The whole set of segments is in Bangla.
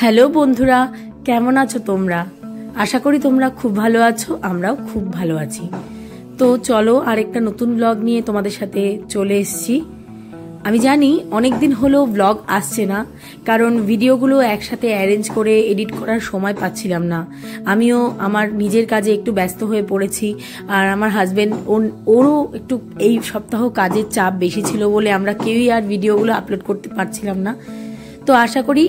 হ্যালো বন্ধুরা, কেমন আছো তোমরা? আশা করি তোমরা খুব ভালো আছো, আমরাও খুব ভালো আছি। তো চলো আরেকটা নতুন ব্লগ নিয়ে তোমাদের সাথে চলে এসেছি। আমি জানি অনেকদিন হলো ব্লগ আসছে না, কারণ ভিডিওগুলো একসাথে অ্যারেঞ্জ করে এডিট করার সময় পাচ্ছিলাম না। আমিও আমার নিজের কাজে একটু ব্যস্ত হয়ে পড়েছি, আর আমার হাজবেন্ড ওরও একটু এই সপ্তাহ কাজের চাপ বেশি ছিল বলে আমরা কেউই আর ভিডিওগুলো আপলোড করতে পারছিলাম না। তো আশা করি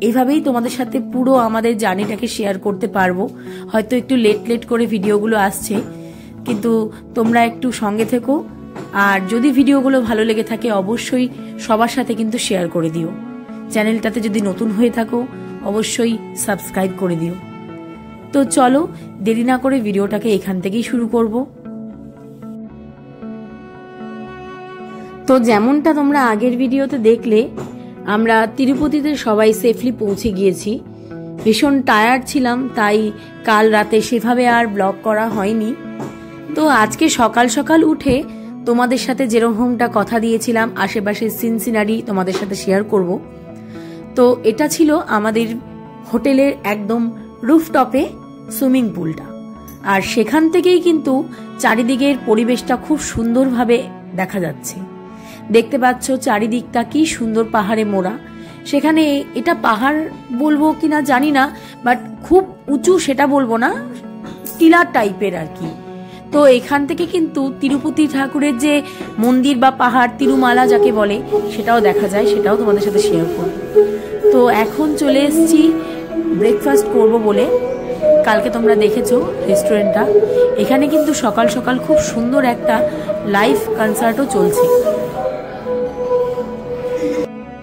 এইভাবেই তোমাদের সাথে পুরো আমাদের জার্নিটাকে শেয়ার করতে পারবো। হয়তো একটু লেট করে ভিডিওগুলো আসছে, কিন্তু তোমরা একটু সঙ্গে থেকো। আর যদি ভিডিওগুলো ভালো লেগে থাকে অবশ্যই সবার সাথে কিন্তু শেয়ার করে দিও। চ্যানেলটাতে যদি নতুন হয়ে থাকো অবশ্যই সাবস্ক্রাইব করে দিও। তো চলো দেরি না করে ভিডিওটাকে এখান থেকেই শুরু করব। তো যেমনটা তোমরা আগের ভিডিওতে দেখলে, আমরা তিরুপতিতে সবাই সেফলি পৌঁছে গিয়েছি। ভীষণ টায়ার্ড ছিলাম, তাই কাল রাতে সেভাবে আর ব্লগ করা হয়নি। তো আজকে সকাল সকাল উঠে তোমাদের সাথে যেরকমটা কথা দিয়েছিলাম আশেপাশের সিনসিনারি তোমাদের সাথে শেয়ার করব। তো এটা ছিল আমাদের হোটেলের একদম রুফটপে সুইমিং পুলটা, আর সেখান থেকেই কিন্তু চারিদিকের পরিবেশটা খুব সুন্দরভাবে দেখা যাচ্ছে। দেখতে পাচ্ছ চারিদিকটা কি সুন্দর পাহাড়ে মোড়া। সেখানে এটা পাহাড় বলবো কিনা জানি না, বাট খুব উঁচু সেটা বলবো না, টিলার টাইপের আর কি। তো এখান থেকে কিন্তু তিরুপতি ঠাকুরের যে মন্দির বা পাহাড় তিরুমালা যাকে বলে সেটাও দেখা যায়, সেটাও তোমাদের সাথে শেয়ার করব। তো এখন চলে এসেছি ব্রেকফাস্ট করব বলে। কালকে তোমরা দেখেছো রেস্টুরেন্টটা, এখানে কিন্তু সকাল সকাল খুব সুন্দর একটা লাইভ কনসার্টও চলছে।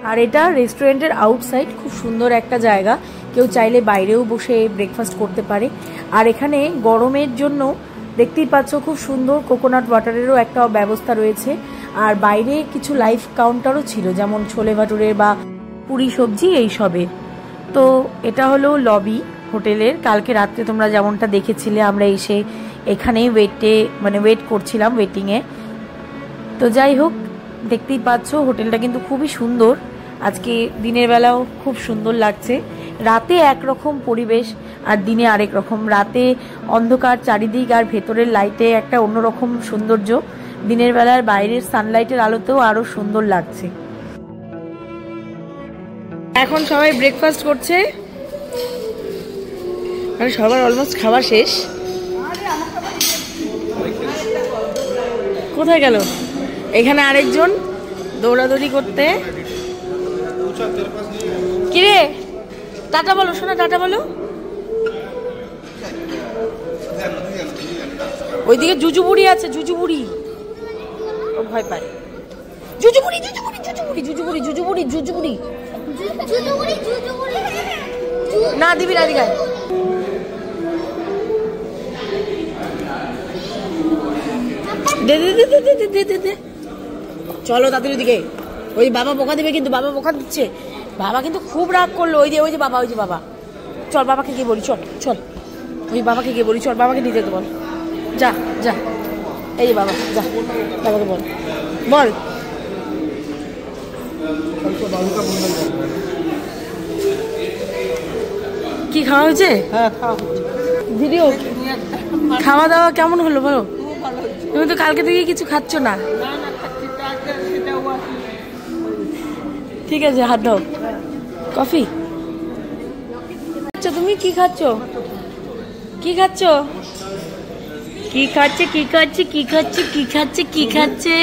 আর এটা রেস্টুরেন্টের আউটসাইড, খুব সুন্দর একটা জায়গা, কেউ চাইলে বাইরেও বসে ব্রেকফাস্ট করতে পারে। আর এখানে গরমের জন্য দেখতেই পাচ্ছ খুব সুন্দর কোকোনাট ওয়াটারেরও একটা ব্যবস্থা রয়েছে। আর বাইরে কিছু লাইভ কাউন্টারও ছিল, যেমন ছোলে ভাটুরের বা পুরি সবজি এইসবের। তো এটা হলো লবি হোটেলের। কালকে রাত্রে তোমরা যেমনটা দেখেছিলে আমরা এসে এখানেই ওয়েট করছিলাম ওয়েটিংয়ে। তো যাই হোক, দেখতেই পাচ্ছ হোটেলটা কিন্তু খুবই সুন্দর। আজকে দিনের বেলাও খুব সুন্দর লাগছে। রাতে একরকম পরিবেশ আর দিনে আরেক রকম। রাতে অন্ধকার চারিদিক, আর ভেতরের লাইটে একটা অন্যরকম সৌন্দর্য। দিনের বেলার বাইরের সানলাইটের আলোতেও আরো সুন্দর লাগছে। এখন সবাই ব্রেকফাস্ট করছে, মানে সবার অলমোস্ট খাওয়া শেষ। কোথায় গেল? এখানে আরেকজন দৌড়াদৌড়ি করতে। কিরে টাটা বলো শোনা, টাটা বলো। ওইদিকে জুজুবুড়ি আছে, জুজুবুড়ি, ও ভয় পায়। জুজুবুড়ি জুজুবুড়ি জুজুবুড়ি জুজুবুড়ি জুজুবুড়ি জুজুবুড়ি না দিবি না দিকে। দে দে দে দে দে দে দে। চলো তাড়াতাড়ি দিকে, ওই বাবা বোকা দিবে কিন্তু, বাবা বোকা দিচ্ছে। বাবা কিন্তু খুব রাগ করলো। ওই যে বাবা, ওই যে বাবা। চল বাবাকে গিয়ে বলি, চল চল, ওই বাবাকে গিয়ে বলি, চল বাবাকে নিয়ে যেতে বল। যা যা, এই যে বাবা, যা বাবাকে বল বল। কি খাওয়া হয়েছে? ভিডিও খাওয়া দাওয়া কেমন হলো বলো? তুমি তো কালকে থেকে কিছু খাচ্ছ না। ঠিক আছে, হাত দাও। কফি তুমি কি খাচ্ছ? কি খাচ্ছ? কি খাচ্ছে? কি খাচ্ছে? কি খাচ্ছে? কি খাচ্ছে? কি খাচ্ছে?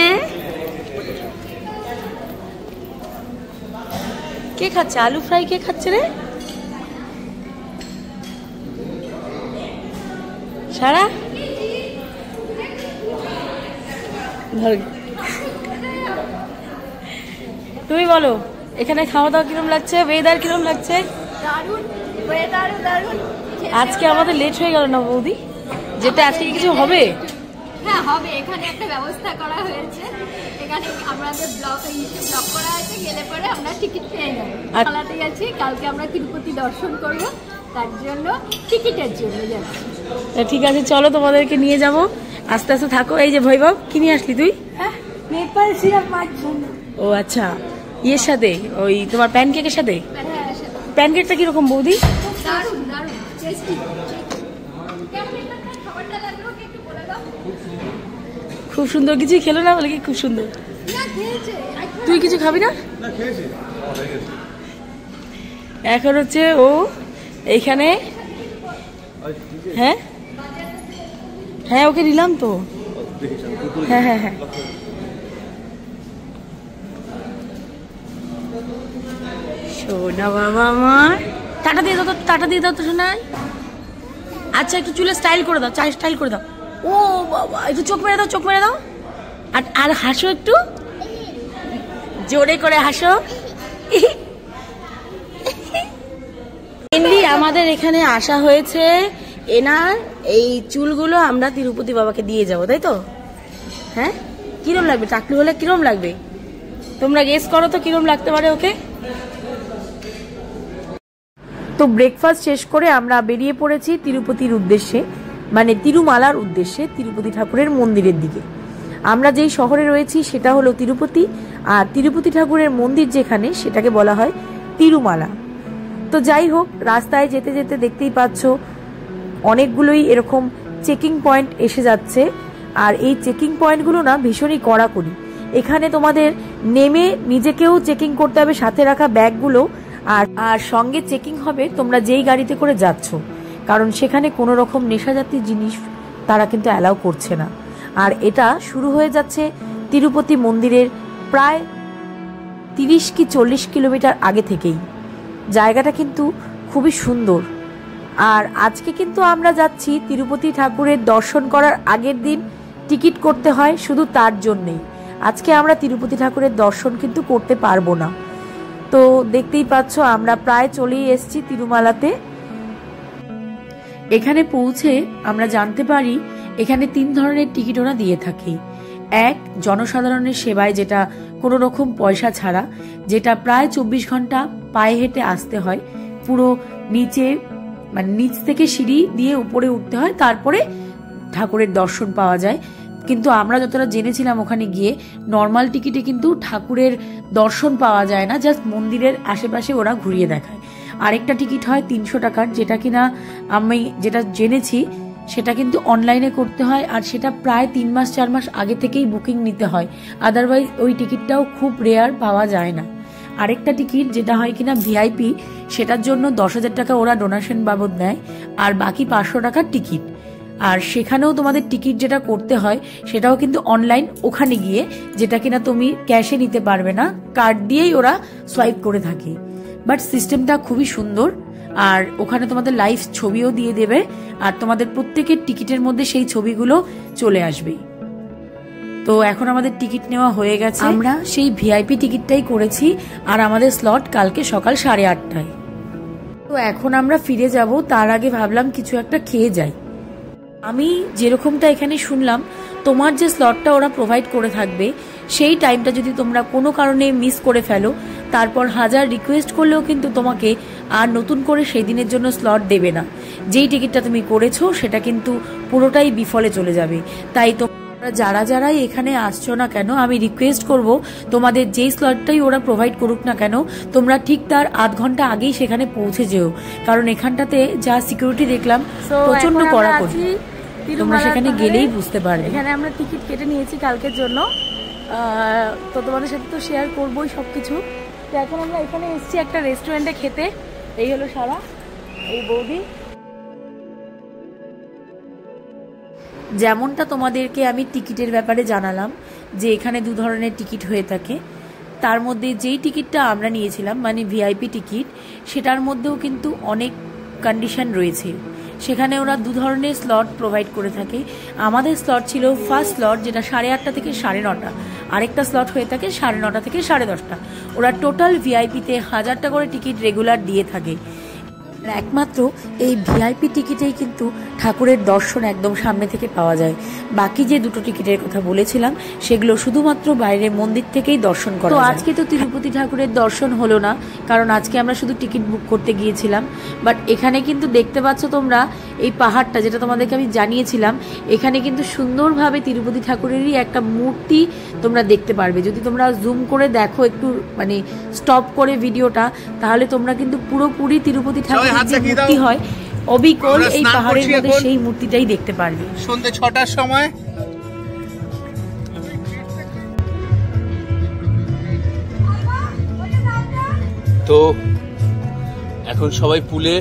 কে খাচ্ছে? আলু ফ্রাই কে খাচ্ছে রে? সারা তুমি বলো, এখানে খাওয়া দাওয়া কিরম লাগছে? ওয়েদার কিরম লাগছে? দারুণ ওয়েদার, দারুণ। আজকে আমাদের লেট হয়ে গেল না বৌদি? যেটা আজকে কিছু হবে? হ্যাঁ হবে, এখানে একটা ব্যবস্থা করা হয়েছে। এখানে আমাদের ব্লগ করা আছে, গেলে পরে আমরা টিকিট পেয়ে যাবো। পালাতে গেছি, কালকে আমরা তিরুপতি দর্শন করব, তার জন্য টিকিটের জন্য যাচ্ছি। ঠিক আছে চলো, তোমাদেরকে নিয়ে যাব। আস্তে আস্তে থাকো। এই যে ভৈভব, কি নিয়ে আসলি তুই? মেপল সিরাপ পাচ্ছি। ও আচ্ছা, ইয়ের সাথে ওই তোমার প্যানকেকের সাথে। প্যানকেকটা কিরকম বৌদি? দারুণ দারুণ টেস্টি। খাবারটা লাগলো একটু বলে দাও। খুব সুন্দর, কিছুই খেলো না বলে কি খুব সুন্দর? না খেয়েছে। তুই কিছু খাবি না? না খেয়েছি। এখন হচ্ছে ও এইখানে, হ্যাঁ হ্যাঁ ওকে নিলাম তো, হ্যাঁ হ্যাঁ হ্যাঁ। সোনা বাবা আমার, টাটা দিয়ে দাও তো, টাটা দিয়ে দাও তো শোনাই। আচ্ছা একটু চুলে স্টাইল করে দাও, চাই স্টাইল করে দাও। ও বাবা একটু চোখ মেরে দাও, চোখ মেরে দাও। আর আর হাসো, একটু জোরে করে হাসো। মেনলি আমাদের এখানে আসা হয়েছে এনার এই চুলগুলো আমরা তিরুপতি বাবাকে দিয়ে যাবো, তাই তো? হ্যাঁ কিরম লাগবে? টাকলু হলে কিরম লাগবে তোমরা গেস করো তো, কিরম লাগতে পারে ওকে। তো ব্রেকফাস্ট শেষ করে আমরা বেরিয়ে পড়েছি তিরুপতির উদ্দেশ্যে, মানে তিরুমালার উদ্দেশ্যে, তিরুপতি ঠাকুরের মন্দিরের দিকে। আমরা যেই শহরে রয়েছি সেটা হলো তিরুপতি, আর তিরুপতি ঠাকুরের মন্দির যেখানে সেটাকে বলা হয় তিরুমালা। তো যাই হোক, রাস্তায় যেতে যেতে দেখতেই পাচ্ছ অনেকগুলোই এরকম চেকিং পয়েন্ট এসে যাচ্ছে, আর এই চেকিং পয়েন্টগুলো না ভীষণই কড়াকড়ি। এখানে তোমাদের নেমে নিজেকেও চেকিং করতে হবে, সাথে রাখা ব্যাগগুলো, আর সঙ্গে চেকিং হবে তোমরা যেই গাড়িতে করে যাচ্ছ, কারণ সেখানে কোনো রকম নেশাজাতীয় জিনিস তারা কিন্তু অ্যালাউ করছে না। আর এটা শুরু হয়ে যাচ্ছে তিরুপতি মন্দিরের প্রায় 30 কি 40 কিলোমিটার আগে থেকেই। জায়গাটা কিন্তু খুবই সুন্দর। আর আজকে কিন্তু আমরা যাচ্ছি তিরুপতি ঠাকুরের দর্শন করার আগের দিন টিকিট করতে হয়, শুধু তার জন্যেই। আজকে আমরা তিরুপতি ঠাকুরের দর্শন কিন্তু করতে পারবো না। তো দেখতেই পাচ্ছ আমরা প্রায় চলেই এসেছি তিরুমালাতে। এখানে পৌঁছে আমরা জানতে পারি এখানে 3 ধরনের টিকিট ওরা দিয়ে থাকে। এক, জনসাধারণের সেবায়, যেটা কোনো রকম পয়সা ছাড়া, যেটা প্রায় 24 ঘন্টা পায়ে হেঁটে আসতে হয়, পুরো নিচে মানে নিচ থেকে সিঁড়ি দিয়ে উপরে উঠতে হয়, তারপরে ঠাকুরের দর্শন পাওয়া যায়। কিন্তু আমরা যতটা জেনেছিলাম ওখানে গিয়ে নর্মাল টিকিটে কিন্তু ঠাকুরের দর্শন পাওয়া যায় না, জাস্ট মন্দিরের আশেপাশে ওরা ঘুরিয়ে দেখায়। আরেকটা টিকিট হয় 300 টাকার, যেটা কিনা আমি যেটা জেনেছি সেটা কিন্তু অনলাইনে করতে হয়, আর সেটা প্রায় 3 মাস 4 মাস আগে থেকেই বুকিং নিতে হয়, আদারওয়াইজ ওই টিকিটটাও খুব রেয়ার পাওয়া যায় না। আরেকটা টিকিট যেটা হয় কিনা ভিআইপি, সেটার জন্য 10,000 টাকা ওরা ডোনেশন বাবদ নেয়, আর বাকি 500 টাকার টিকিট। আর সেখানেও তোমাদের টিকিট যেটা করতে হয় সেটাও কিন্তু অনলাইন, ওখানে গিয়ে, যেটা কিনা তুমি ক্যাশে নিতে পারবে না, কার্ড দিয়েই ওরা সোয়াইপ করে থাকে। বাট সিস্টেমটা খুবই সুন্দর, আর ওখানে তোমাদের লাইভ ছবিও দিয়ে দেবে, আর তোমাদের প্রত্যেকের টিকিটের মধ্যে সেই ছবিগুলো চলে আসবে। তো এখন আমাদের টিকিট নেওয়া হয়ে গেছে, আমরা সেই ভিআইপি টিকিটটাই করেছি, আর আমাদের স্লট কালকে সকাল 8:30টায়। তো এখন আমরা ফিরে যাব, তার আগে ভাবলাম কিছু একটা খেয়ে যাই। আমি যেরকমটা এখানে শুনলাম, তোমার যে স্লটটা ওরা প্রোভাইড করে থাকবে, সেই টাইমটা যদি তোমরা কোনো কারণে মিস করে ফেলো, তারপর 1000 রিকোয়েস্ট করলেও কিন্তু তোমাকে আর নতুন করে সেই দিনের জন্য স্লট দেবে না। যেই টিকিটটা তুমি করেছো সেটা কিন্তু পুরোটাই বিফলে চলে যাবে। তাই তোমরা যারাই এখানে আসছো না কেন, আমি রিকোয়েস্ট করব তোমাদের যেই স্লটটাই ওরা প্রোভাইড করুক না কেন, তোমরা ঠিক তার আধ ঘন্টা আগেই সেখানে পৌঁছে যেও, কারণ এখানটাতে যা সিকিউরিটি দেখলাম প্রচন্ড কড়াকড়ি, তোমরা সেখানে গেলেই বুঝতে পারবে। এখানে আমরা টিকিট কেটে নিয়েছি কালকের জন্য, তো তোমাদের সাথে তো শেয়ার করবোই সবকিছু। তো এখন আমরা এখানে এসেছি একটা রেস্টুরেন্টে খেতে। এই হলো সারা, এই বৌদি। যেমনটা তোমাদেরকে আমি টিকিটের ব্যাপারে জানালাম যে এখানে 2 ধরনের টিকিট হয়ে থাকে, তার মধ্যে যেই টিকিটটা আমরা নিয়েছিলাম মানে ভিআইপি টিকিট, সেটার মধ্যেও কিন্তু অনেক কন্ডিশন রয়েছে। সেখানে ওরা 2 ধরনের স্লট প্রোভাইড করে থাকে। আমাদের স্লট ছিল ফার্স্ট স্লট, যেটা 8:30 থেকে 9:30, আরেকটা স্লট হয়ে থাকে 9:30 থেকে 10:30। ওরা টোটাল ভিআইপিতে 1000 টাকা করে টিকিট রেগুলার দিয়ে থাকে। একমাত্র এই ভিআইপি টিকিটেই কিন্তু ঠাকুরের দর্শন একদম সামনে থেকে পাওয়া যায়। বাকি যে দুটো টিকিটের কথা বলেছিলাম সেগুলো শুধুমাত্র বাইরের মন্দির থেকেই দর্শন করা যায়। তো আজকে তো তিরুপতি ঠাকুরের দর্শন হলো না, কারণ আজকে আমরা শুধু টিকিট বুক করতে গিয়েছিলাম। বাট এখানে কিন্তু দেখতে পাচ্ছ তোমরা এই পাহাড়টা, যেটা তোমাদেরকে আমি জানিয়েছিলাম, এখানে কিন্তু সুন্দরভাবে তিরুপতি ঠাকুরেরই একটা মূর্তি তোমরা দেখতে পারবে। যদি তোমরা জুম করে দেখো একটু, মানে স্টপ করে ভিডিওটা, তাহলে তোমরা কিন্তু পুরোপুরি তিরুপতি ঠাকুরের যে মূর্তি হয় অবিকল এই পাহাড়ের মধ্যে সেই মূর্তিটাই দেখতে পারবে। সন্ধ্যে 6টার সময় তো এখন সবাই পুলে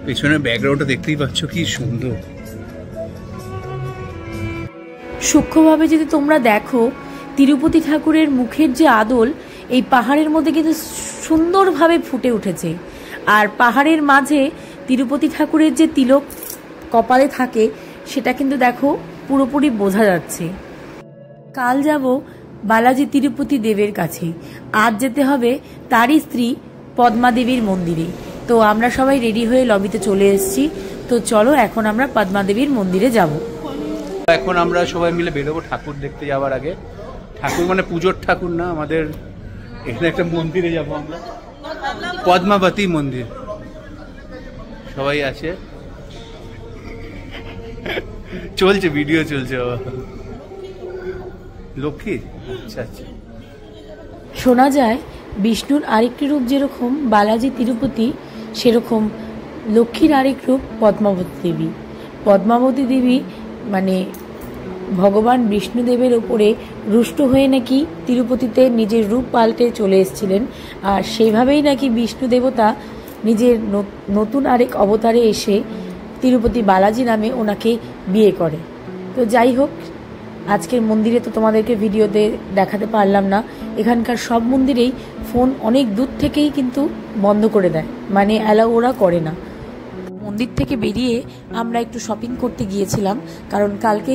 পেছনের ব্যাকগ্রাউন্ডটা দেখতেই পাচ্ছ কি সুন্দর। সূক্ষ্মভাবে যদি তোমরা দেখো, তিরুপতি ঠাকুরের মুখের যে আদল এই পাহাড়ের মধ্যে কিন্তু সুন্দরভাবে ফুটে উঠেছে। আর পাহাড়ের মাঝে তিরুপতি ঠাকুরের যে তিলক কপালে থাকে সেটা কিন্তু দেখো পুরোপুরি বোঝা যাচ্ছে। কাল যাব বালাজি তিরুপতি দেবের কাছে, আজ যেতে হবে তারই স্ত্রী পদ্মা দেবীর মন্দিরে। তো আমরা সবাই রেডি হয়ে লবিতে চলে এসেছি। তো চলো এখন আমরা পদ্মা দেবীর মন্দিরে যাব। এখন আমরা সবাই মিলে বেরোবো ঠাকুর দেখতে যাওয়ার আগে। ঠাকুর মানে পুজোর ঠাকুর না, আমাদের এখানে একটা মন্দিরে যাব আমরা, পদ্মাবতী মন্দির। সবাই আছে, চলছে ভিডিও চলছে। লক্ষ্মী, আচ্ছা আচ্ছা। শোনা যায় বিষ্ণুর আরেকটি রূপ যেরকম বালাজি তিরুপতি, সেরকম লক্ষ্মীর আরেক রূপ পদ্মাবতী দেবী। পদ্মাবতী দেবী মানে ভগবান বিষ্ণুদেবের ওপরে রুষ্ট হয়ে নাকি তিরুপতিতে নিজের রূপ পাল্টে চলে এসেছিলেন, আর সেইভাবেই নাকি বিষ্ণু দেবতা নিজের নতুন আরেক অবতারে এসে তিরুপতি বালাজি নামে ওনাকে বিয়ে করে। তো যাই হোক, আজকের মন্দিরে তো তোমাদেরকে ভিডিওতে দেখাতে পারলাম না। এখানকার সব মন্দিরেই ফোন অনেক দূর থেকেই কিন্তু বন্ধ করে দেয়, মানে অ্যালাউ ওরা করে না। মন্দির থেকে বেরিয়ে আমরা একটু শপিং করতে গিয়েছিলাম, কারণ কালকে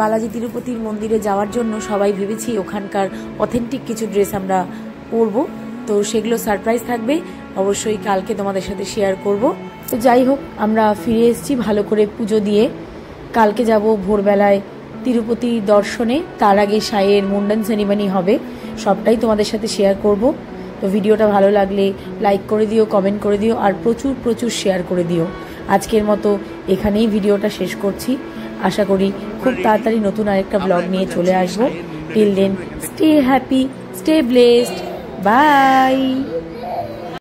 বালাজি তিরুপতির মন্দিরে যাওয়ার জন্য সবাই ভেবেছি ওখানকার অথেন্টিক কিছু ড্রেস আমরা পরবো। তো সেগুলো সারপ্রাইজ থাকবে, অবশ্যই কালকে তোমাদের সাথে শেয়ার করব। তো যাই হোক, আমরা ফিরে এসেছি ভালো করে পুজো দিয়ে। কালকে যাব ভোরবেলায় তিরুপতি দর্শনে, তার আগে সাইয়ের মুন্ডন সেরিমনি হবে, সবটাই তোমাদের সাথে শেয়ার করব। তো ভিডিওটা ভালো লাগলে লাইক করে দিও, কমেন্ট করে দিও, আর প্রচুর প্রচুর শেয়ার করে দিও। আজকের মতো এখানেই ভিডিওটা শেষ করছি। আশা করি খুব তাড়াতাড়ি নতুন আরেকটা ব্লগ নিয়ে চলে আসবো। Till then, stay happy, stay blessed, by.